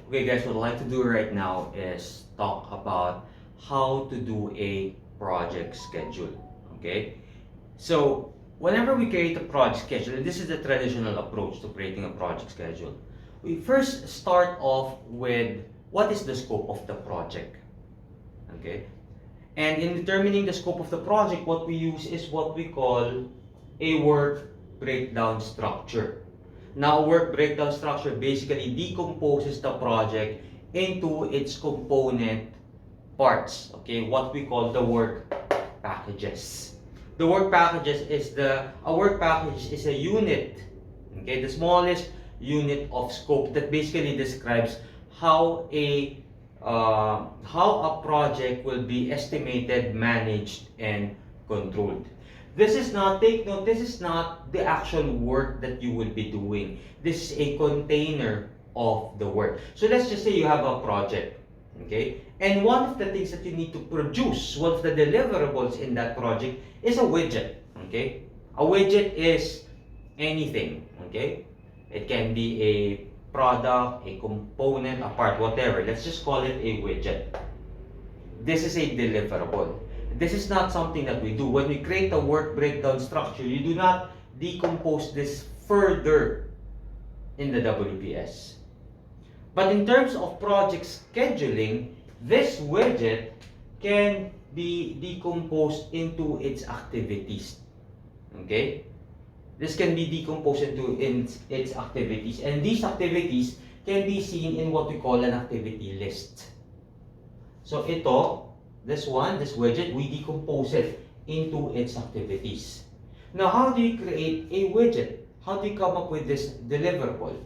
Okay guys, what I'd like to do right now is talk about how to do a project schedule. Okay? So, whenever we create a project schedule, and this is the traditional approach to creating a project schedule, we first start off with what is the scope of the project. Okay? And in determining the scope of the project, what we use is what we call a work breakdown structure. Now, work breakdown structure basically decomposes the project into its component parts. Okay, what we call the work packages. The work packages is a work package is a unit. Okay, the smallest unit of scope that basically describes how a project will be estimated, managed, and controlled. This is not, take note, this is not the actual work that you will be doing. This is a container of the work. So let's just say you have a project, okay? And one of the things that you need to produce, one of the deliverables in that project is a widget, okay? A widget is anything, okay? It can be a product, a component, a part, whatever. Let's just call it a widget. This is a deliverable. This is not something that we do. When we create a work breakdown structure, you do not decompose this further in the WPS. But in terms of project scheduling, this widget can be decomposed into its activities. Okay? This can be decomposed into its activities. And these activities can be seen in what we call an activity list. So this widget, we decompose it into its activities. Now, how do you create a widget? How do you come up with this deliverable?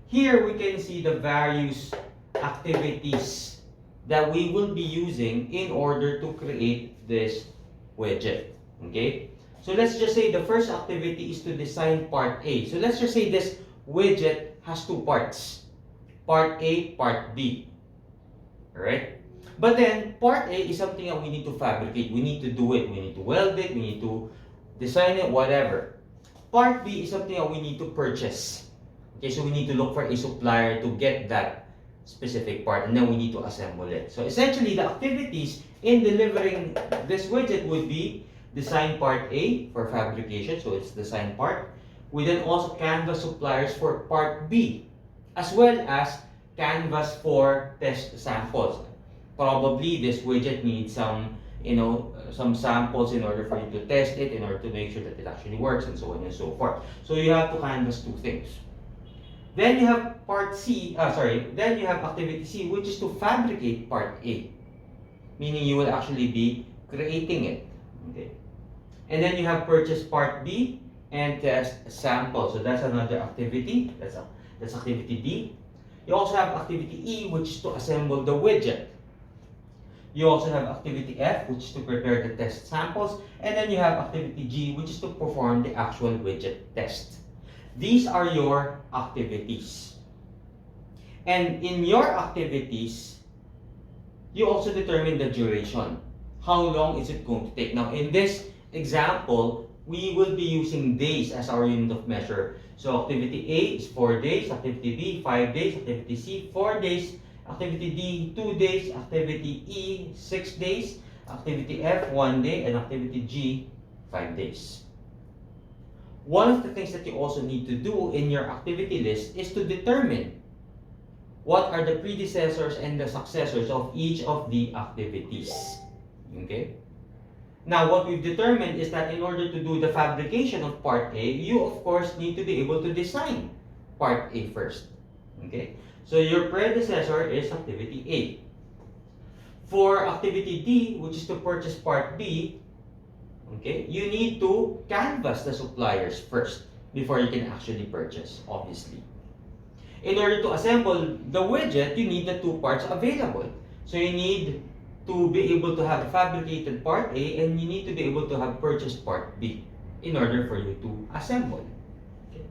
Here we can see the various activities that we will be using in order to create this widget. Okay? So let's just say the first activity is to design part A. So let's just say this widget has two parts. Part A, part B. Alright? But then, part A is something that we need to fabricate. We need to do it. We need to weld it. We need to design it, whatever. Part B is something that we need to purchase. Okay, so we need to look for a supplier to get that specific part, and then we need to assemble it. So essentially, the activities in delivering this widget would be design part A for fabrication, so it's design part. We then also canvas suppliers for part B, as well as canvas for test samples. Probably this widget needs some samples in order for you to test it, in order to make sure that it actually works, and so on and so forth. So you have to canvas two things. Then you have then you have activity C, which is to fabricate part A, meaning you will actually be creating it. Okay. And then you have purchase part B and test sample. So that's another activity. That's activity D. You also have activity E, which is to assemble the widget. You also have activity F, which is to prepare the test samples. And then you have activity G, which is to perform the actual widget test. These are your activities. And in your activities, you also determine the duration. How long is it going to take? Now, in this example, we will be using days as our unit of measure. So activity A is 4 days, activity B 5 days, activity C 4 days, activity D 2 days, activity E 6 days, activity F 1 day, and activity G 5 days. One of the things that you also need to do in your activity list is to determine what are the predecessors and the successors of each of the activities. Okay? Now, what we've determined is that in order to do the fabrication of part A, you of course need to be able to design part A first. Okay? So your predecessor is activity A. For activity D, which is to purchase part B, okay, you need to canvas the suppliers first before you can actually purchase, obviously. In order to assemble the widget, you need the two parts available. So you need to be able to have fabricated part A, and you need to be able to have purchased part B in order for you to assemble. Okay.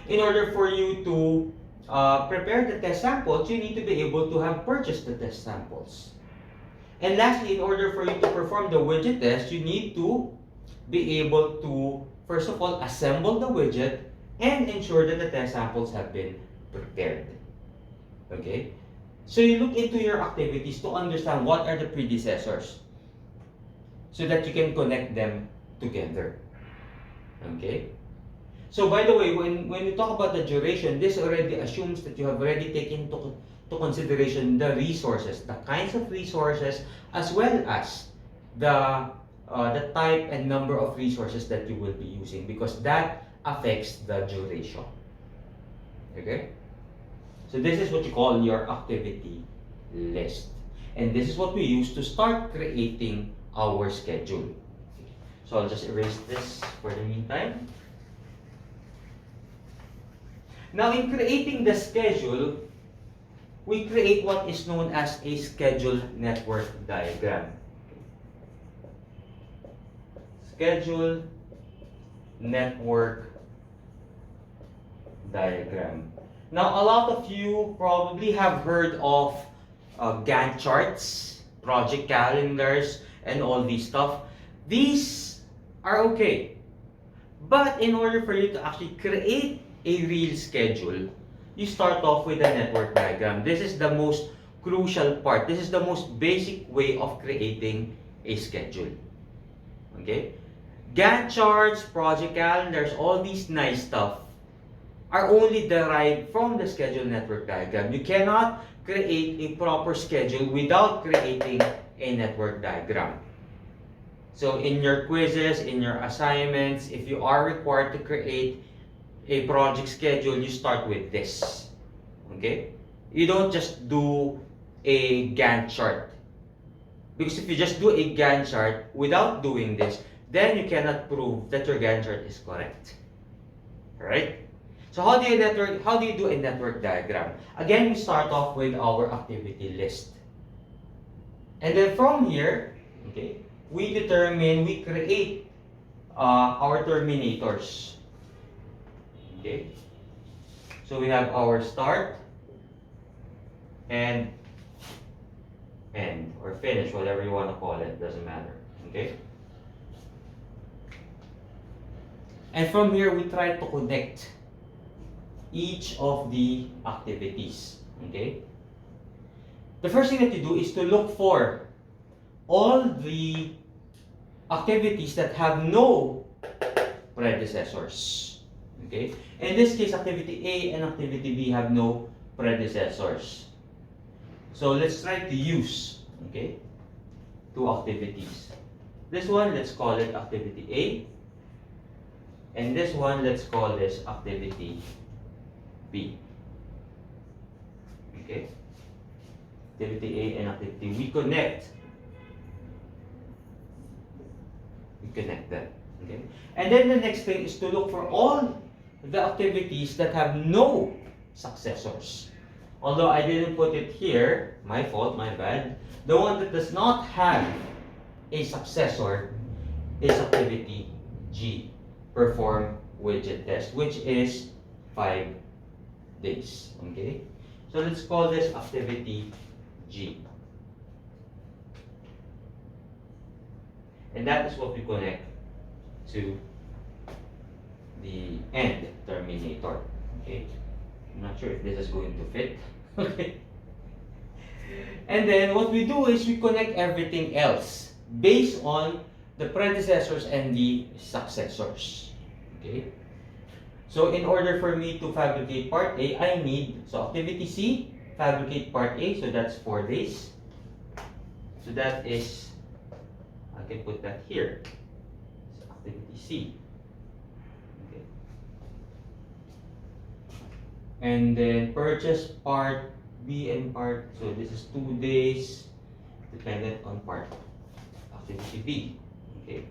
In order for you to prepare the test samples, you need to be able to have purchased the test samples. And lastly, in order for you to perform the widget test, you need to be able to, first of all, assemble the widget and ensure that the test samples have been prepared. Okay? So you look into your activities to understand what are the predecessors so that you can connect them together. Okay? So by the way, when you talk about the duration, this already assumes that you have already taken to consideration the resources, the kinds of resources, as well as the type and number of resources that you will be using, because that affects the duration. Okay? So this is what you call your activity list. And this is what we use to start creating our schedule. So I'll just erase this for the meantime. Now, in creating the schedule, we create what is known as a schedule network diagram. Schedule network diagram. Now, a lot of you probably have heard of Gantt charts, project calendars, and all these stuff. These are okay. But in order for you to actually create a real schedule, you start off with a network diagram. This is the most crucial part. This is the most basic way of creating a schedule. Okay? Gantt charts, project calendars, all these nice stuff are only derived from the schedule network diagram. You cannot create a proper schedule without creating a network diagram. So in your quizzes, in your assignments, if you are required to create a project schedule, you start with this. Okay? You don't just do a Gantt chart. Because if you just do a Gantt chart without doing this, then you cannot prove that your Gantt chart is correct. Alright? So how do you do a network diagram? Again, we start off with our activity list. And then from here, okay, we create our terminators. Okay? So we have our start and end or finish, whatever you want to call it, doesn't matter. Okay? And from here, we try to connect each of the activities. Okay? The first thing that you do is to look for all the activities that have no predecessors. Okay? In this case, activity A and activity B have no predecessors. So let's try to use, okay, two activities. This one, let's call it activity A. And this one, let's call this activity B. Okay? Activity A and activity B. We connect them. Okay? And then the next thing is to look for all the activities that have no successors. Although I didn't put it here, my fault, my bad. The one that does not have a successor is activity G. Perform widget test, which is 5 days. Okay? So let's call this activity G. And that is what we connect to the end terminator. Okay? I'm not sure if this is going to fit. Okay? And then what we do is we connect everything else based on the predecessors and the successors. Okay? So in order for me to fabricate part A, I need, so activity C, fabricate part A, so that's 4 days. So that is, I can put that here. So activity C. Okay. And then purchase part B and part, so this is 2 days, dependent on part activity B. Okay.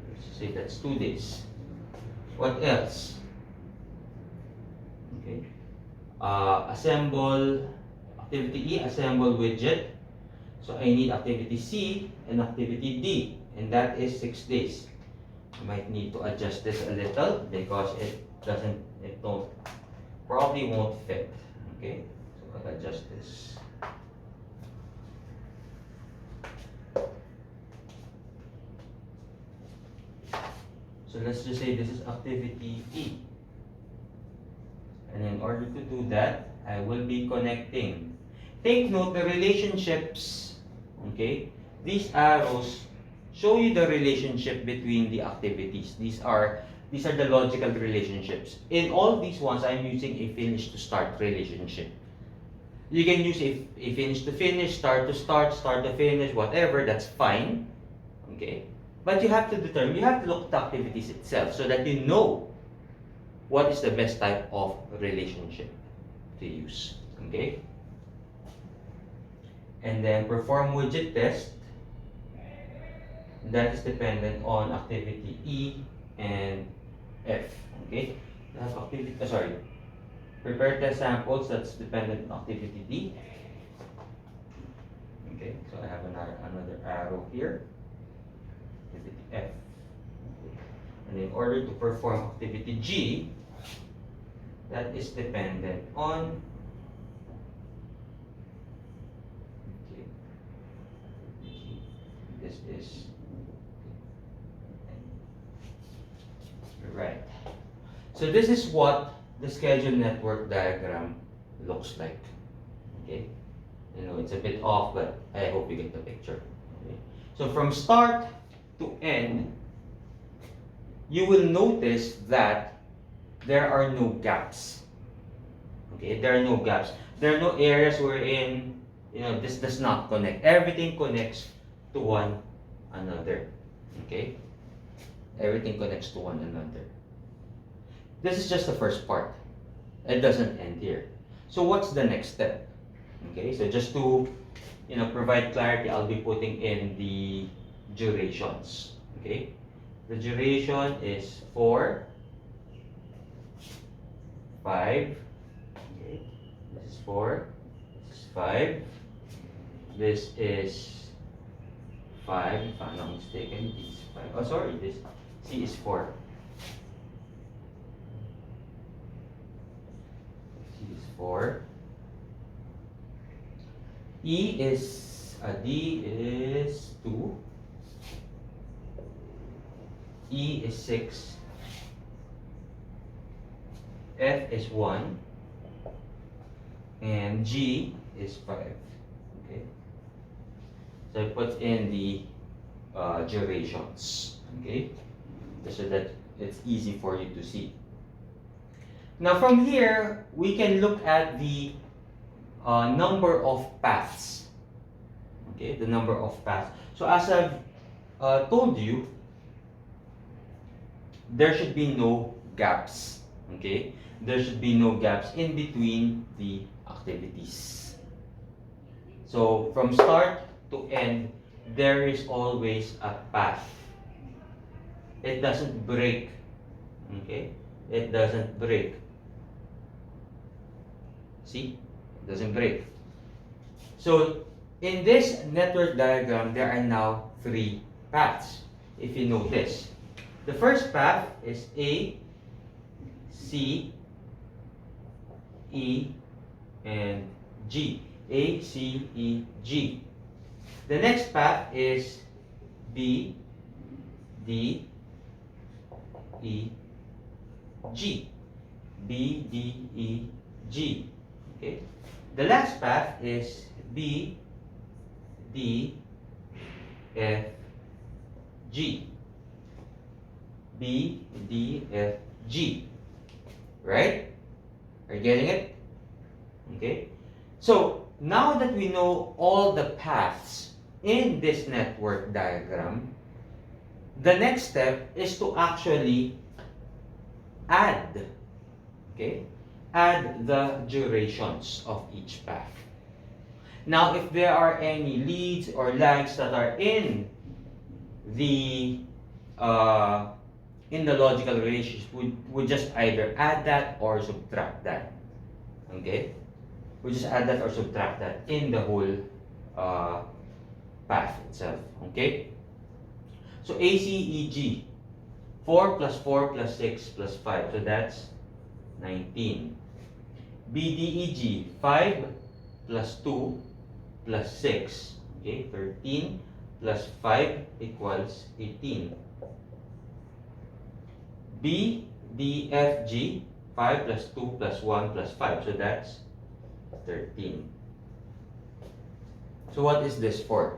Let's say that's 2 days. What else? Okay. Assemble activity E, assemble widget. So I need activity C and activity D, and that is 6 days. I might need to adjust this a little because it probably won't fit. Okay, so I'll adjust this. So let's just say this is activity E. in order to do that, I will be connecting. Take note the relationships, okay? These arrows show you the relationship between the activities. These are the logical relationships. In all these ones, I'm using a finish to start relationship. You can use a finish to finish, start to start, start to finish, whatever, that's fine. Okay? But you have to determine, you have to look at the activities itself so that you know what is the best type of relationship to use. Okay? And then perform widget test. That is dependent on activity E and F. Okay? That's activity, prepare test samples, that's dependent on activity D. Okay, so I have another arrow here. Activity F. Okay. And in order to perform activity G, that is dependent on this is right. So this is what the schedule network diagram looks like. Okay, you know it's a bit off, but I hope you get the picture. Okay. So from start to end, you will notice that there are no gaps. Okay, there are no gaps. There are no areas wherein this does not connect. Everything connects to one another. Okay, everything connects to one another. This is just the first part. It doesn't end here. So what's the next step? Okay, so just to provide clarity, I'll be putting in the durations. Okay, the duration is 4, 5. Okay, this is 4. This is 5. This is 5. If I'm not mistaken, this is 5. Oh, sorry. This C is 4. C is 4. D is 2. E is 6. F is 1. And G is 5. Okay. So I put in the durations. Okay. So that it's easy for you to see. Now from here, we can look at the number of paths. Okay, the number of paths. So as I've told you, there should be no gaps. Okay, there should be no gaps in between the activities. So from start to end, there is always a path. It doesn't break. Okay, it doesn't break. See, it doesn't break. So in this network diagram, there are now 3 paths. If you notice, the first path is A, C, E, and G. A, C, E, G. The next path is B, D, E, G. B, D, E, G. Okay. The last path is B, D, F, G. B, D, F, G. Right? Are you getting it? Okay. So now that we know all the paths in this network diagram, the next step is to actually add. Okay? Add the durations of each path. Now, if there are any leads or lags that are in the logical relationship, we just either add that or subtract that. Okay, we just add that or subtract that in the whole path itself. Okay, so ACEG, 4 plus 4 plus 6 plus 5, so that's 19. BDEG, 5 plus 2 plus 6, okay, 13 plus 5 equals 18. BDFG, 5 plus 2 plus 1 plus 5. So that's 13. So what is this for?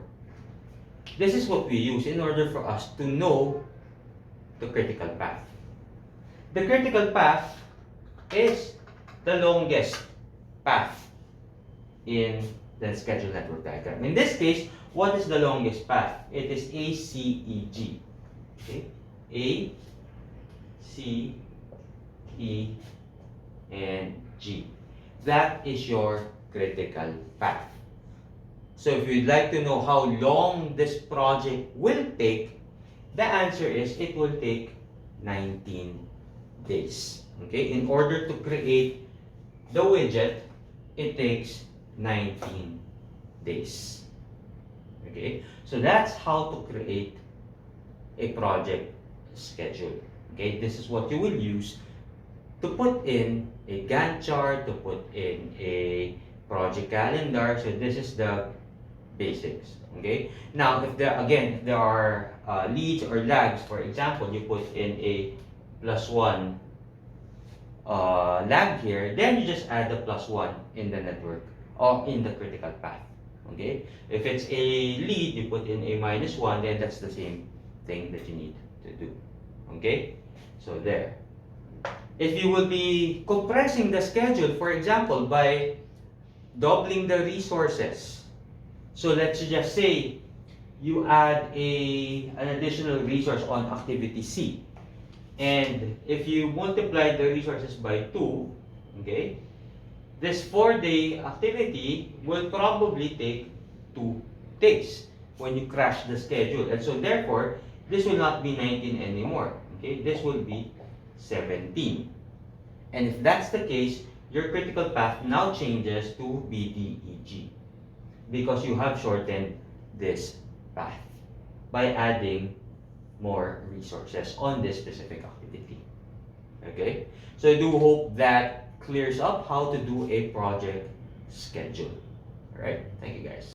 This is what we use in order for us to know the critical path. The critical path is the longest path in the schedule network diagram. In this case, what is the longest path? It is A, C, E, G. Okay? A, C, E, and G. That is your critical path. So if you'd like to know how long this project will take, the answer is it will take 19 days. Okay? In order to create the widget, it takes 19 days. Okay? So that's how to create a project schedule. Okay? This is what you will use to put in a Gantt chart, to put in a project calendar. So this is the basics. Okay? Now, if there are leads or lags, for example, you put in a +1 lag here, then you just add the +1 in the network or in the critical path. Okay? If it's a lead, you put in a -1, then that's the same thing that you need to do. Okay? So there. If you will be compressing the schedule, for example, by doubling the resources. So let's just say you add an additional resource on activity C. And if you multiply the resources by 2, okay, this 4-day activity will probably take 2 days when you crash the schedule. And so therefore, this will not be 19 anymore. Okay, this will be 17. And if that's the case, your critical path now changes to BDEG because you have shortened this path by adding more resources on this specific activity. Okay? So I do hope that clears up how to do a project schedule. Alright? Thank you guys.